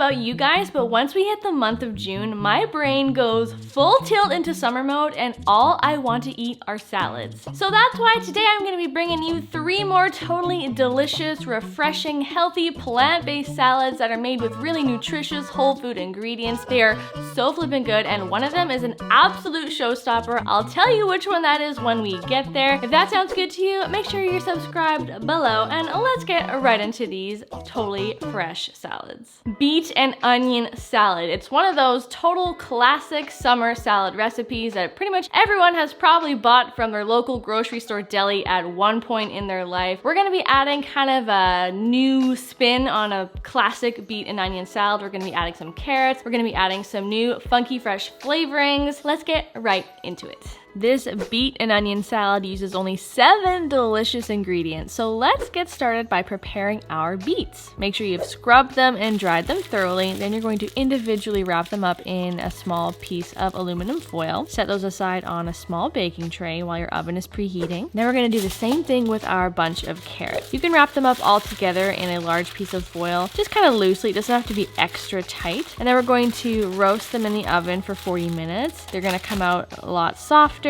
about you guys, but once we hit the month of June, my brain goes full tilt into summer mode and all I want to eat are salads. So that's why today I'm going to be bringing you 3 more totally delicious, refreshing, healthy, plant-based salads that are made with really nutritious whole food ingredients. They are so flippin' good, and one of them is an absolute showstopper. I'll tell you which one that is when we get there. If that sounds good to you, make sure you're subscribed below, and let's get right into these totally fresh salads. Beet and onion salad. It's one of those total classic summer salad recipes that pretty much everyone has probably bought from their local grocery store deli at one point in their life. We're gonna be adding kind of a new spin on a classic beet and onion salad. We're gonna be adding some carrots. We're gonna be adding some new funky fresh flavorings. Let's get right into it. This beet and onion salad uses only 7 delicious ingredients, so let's get started by preparing our beets. Make sure you've scrubbed them and dried them thoroughly. Then you're going to individually wrap them up in a small piece of aluminum foil. Set those aside on a small baking tray while your oven is preheating. Then we're going to do the same thing with our bunch of carrots. You can wrap them up all together in a large piece of foil, just kind of loosely. It doesn't have to be extra tight. And then we're going to roast them in the oven for 40 minutes. They're going to come out a lot softer.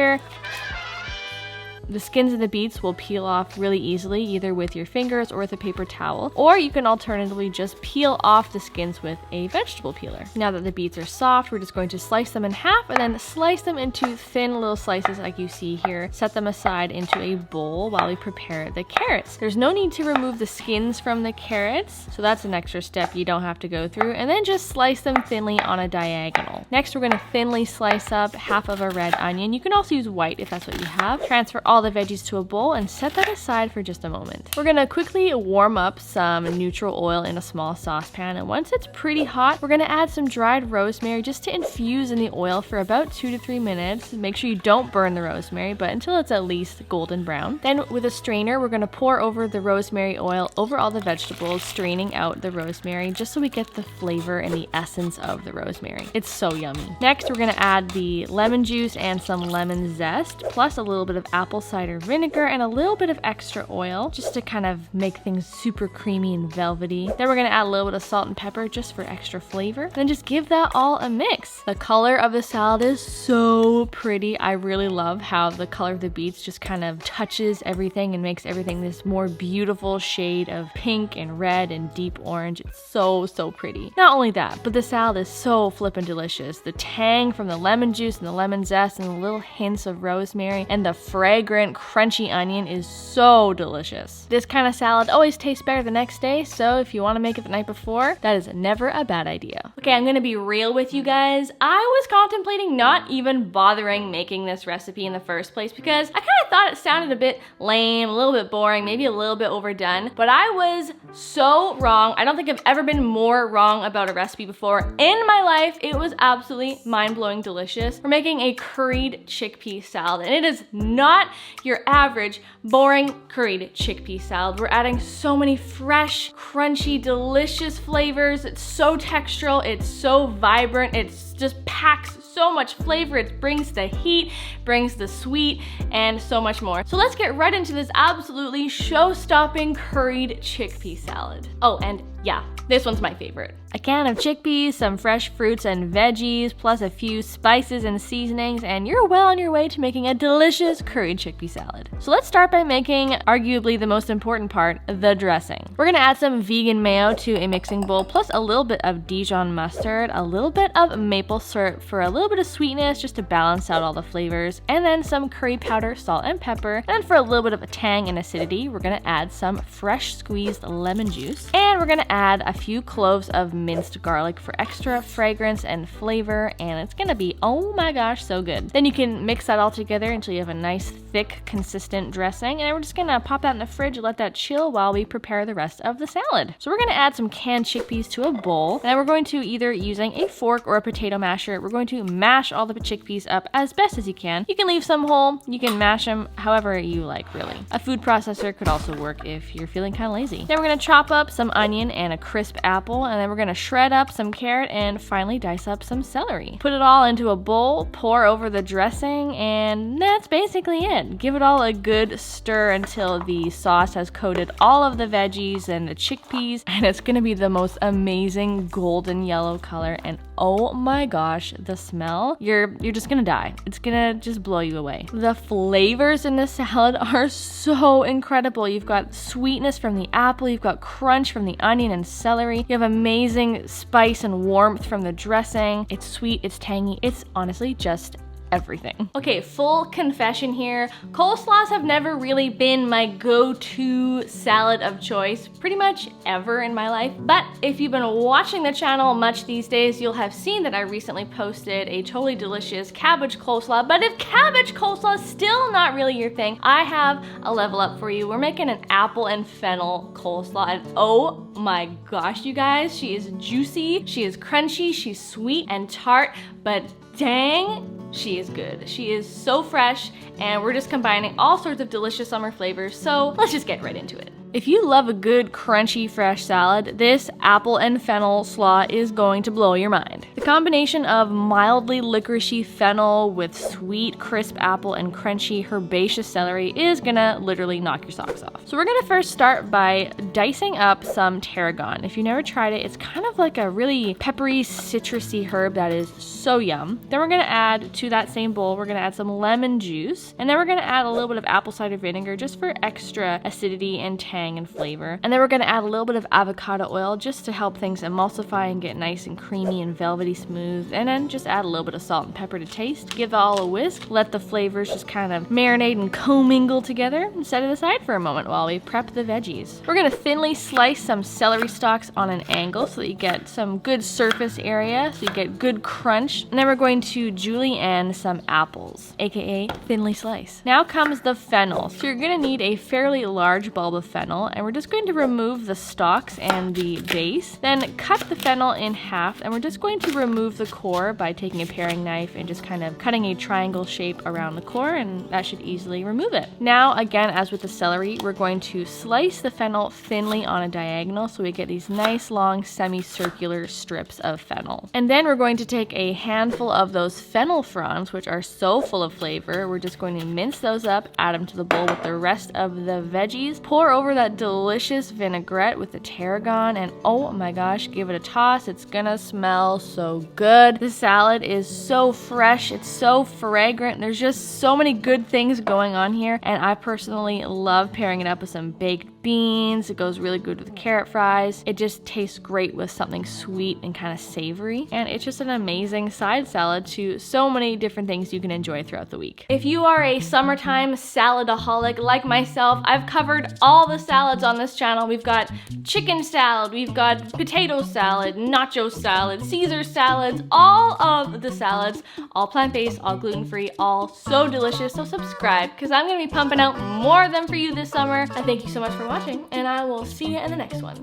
The skins of the beets will peel off really easily, either with your fingers or with a paper towel, or you can alternatively just peel off the skins with a vegetable peeler. Now that the beets are soft, we're just going to slice them in half and then slice them into thin little slices like you see here. Set them aside into a bowl while we prepare the carrots. There's no need to remove the skins from the carrots, so that's an extra step you don't have to go through, and then just slice them thinly on a diagonal. Next, we're going to thinly slice up half of a red onion. You can also use white if that's what you have. Transfer all the veggies to a bowl and set that aside for just a moment. We're gonna quickly warm up some neutral oil in a small saucepan, and once it's pretty hot, we're gonna add some dried rosemary just to infuse in the oil for about 2 to 3 minutes. Make sure you don't burn the rosemary, but until it's at least golden brown. Then with a strainer, we're gonna pour over the rosemary oil over all the vegetables, straining out the rosemary just so we get the flavor and the essence of the rosemary. It's so yummy. Next, we're gonna add the lemon juice and some lemon zest, plus a little bit of apple cider vinegar and a little bit of extra oil just to kind of make things super creamy and velvety. Then we're gonna add a little bit of salt and pepper just for extra flavor. Then just give that all a mix. The color of the salad is so pretty. I really love how the color of the beets just kind of touches everything and makes everything this more beautiful shade of pink and red and deep orange. It's so pretty. Not only that, but the salad is so flippin' delicious. The tang from the lemon juice and the lemon zest and the little hints of rosemary and the fragrant crunchy onion is so delicious. This kind of salad always tastes better the next day, so if you want to make it the night before, that is never a bad idea. Okay, I'm gonna be real with you guys. I was contemplating not even bothering making this recipe in the first place because I kind of thought it sounded a bit lame, a little bit boring, maybe a little bit overdone, but I was so wrong. I don't think I've ever been more wrong about a recipe before in my life. It was absolutely mind-blowing delicious. We're making a curried chickpea salad, and it is not your average boring curried chickpea salad. We're adding so many fresh, crunchy, delicious flavors. It's so textural, it's so vibrant, it's just packs so much flavor. It brings the heat, brings the sweet, and so much more. So let's get right into this absolutely show-stopping curried chickpea salad. Oh, and yeah, this one's my favorite. A can of chickpeas, some fresh fruits and veggies, plus a few spices and seasonings, and you're well on your way to making a delicious curried chickpea salad. So let's start by making arguably the most important part, the dressing. We're gonna add some vegan mayo to a mixing bowl, plus a little bit of Dijon mustard, a little bit of maple syrup for a little bit of sweetness just to balance out all the flavors, and then some curry powder, salt, and pepper. And then for a little bit of a tang and acidity, we're gonna add some fresh squeezed lemon juice, and we're gonna add a few cloves of minced garlic for extra fragrance and flavor, and it's gonna be, oh my gosh, so good. Then you can mix that all together until you have a nice thick consistent dressing, and we're just gonna pop that in the fridge and let that chill while we prepare the rest of the salad. So we're gonna add some canned chickpeas to a bowl, and then we're going to either using a fork or a potato masher, we're going to mash all the chickpeas up as best as you can. You can leave some whole, you can mash them however you like, really. A food processor could also work if you're feeling kind of lazy. Then we're gonna chop up some onion and a crisp apple, and then we're gonna shred up some carrot and finally dice up some celery. Put it all into a bowl, pour over the dressing, and that's basically it. but give it all a good stir until the sauce has coated all of the veggies and the chickpeas, and it's gonna be the most amazing golden yellow color. And oh my gosh, the smell, you're just gonna die. It's gonna just blow you away. The flavors in this salad are so incredible. You've got sweetness from the apple, you've got crunch from the onion and celery, you have amazing spice and warmth from the dressing. It's sweet, it's tangy, it's honestly just everything. Okay, full confession here. Coleslaws have never really been my go-to salad of choice pretty much ever in my life. But if you've been watching the channel much these days, you'll have seen that I recently posted a totally delicious cabbage coleslaw. But if cabbage coleslaw is still not really your thing, I have a level up for you. We're making an apple and fennel coleslaw, and oh my gosh, you guys, she is juicy, she is crunchy, she's sweet and tart, but dang, she is good. She is so fresh, and we're just combining all sorts of delicious summer flavors, so let's just get right into it. If you love a good crunchy fresh salad, this apple and fennel slaw is going to blow your mind. The combination of mildly licoricey fennel with sweet crisp apple and crunchy herbaceous celery is gonna literally knock your socks off. So we're gonna first start by dicing up some tarragon. If you've never tried it, it's kind of like a really peppery, citrusy herb that is so yum. Then we're gonna add to that same bowl, we're gonna add some lemon juice, and then we're gonna add a little bit of apple cider vinegar just for extra acidity and tang and flavor. And then we're gonna add a little bit of avocado oil just to help things emulsify and get nice and creamy and velvety smooth. And then just add a little bit of salt and pepper to taste. Give it all a whisk. Let the flavors just kind of marinate and commingle together, and set it aside for a moment while we prep the veggies. We're gonna thinly slice some celery stalks on an angle so that you get some good surface area, so you get good crunch. And then we're going to julienne some apples, aka thinly slice. Now comes the fennel. So you're gonna need a fairly large bulb of fennel, and we're just going to remove the stalks and the base. Then cut the fennel in half, and we're just going to remove the core by taking a paring knife and just kind of cutting a triangle shape around the core, and that should easily remove it. Now, again, as with the celery, we're going to slice the fennel thinly on a diagonal so we get these nice long semicircular strips of fennel. And then we're going to take a handful of those fennel fronds, which are so full of flavor. We're just going to mince those up, add them to the bowl with the rest of the veggies, pour over that delicious vinaigrette with the tarragon, and oh my gosh, give it a toss. It's gonna smell so good. The salad is so fresh, it's so fragrant. There's just so many good things going on here, and I personally love pairing it up with some baked beans. It goes really good with carrot fries. It just tastes great with something sweet and kind of savory, and it's just an amazing side salad to so many different things you can enjoy throughout the week. If you are a summertime saladaholic like myself, I've covered all the salads on this channel. We've got chicken salad, we've got potato salad, nacho salad, Caesar salads, all of the salads, all plant-based, all gluten-free, all so delicious. So subscribe, because I'm gonna be pumping out more of them for you this summer. I thank you so much for watching, and I will see you in the next one.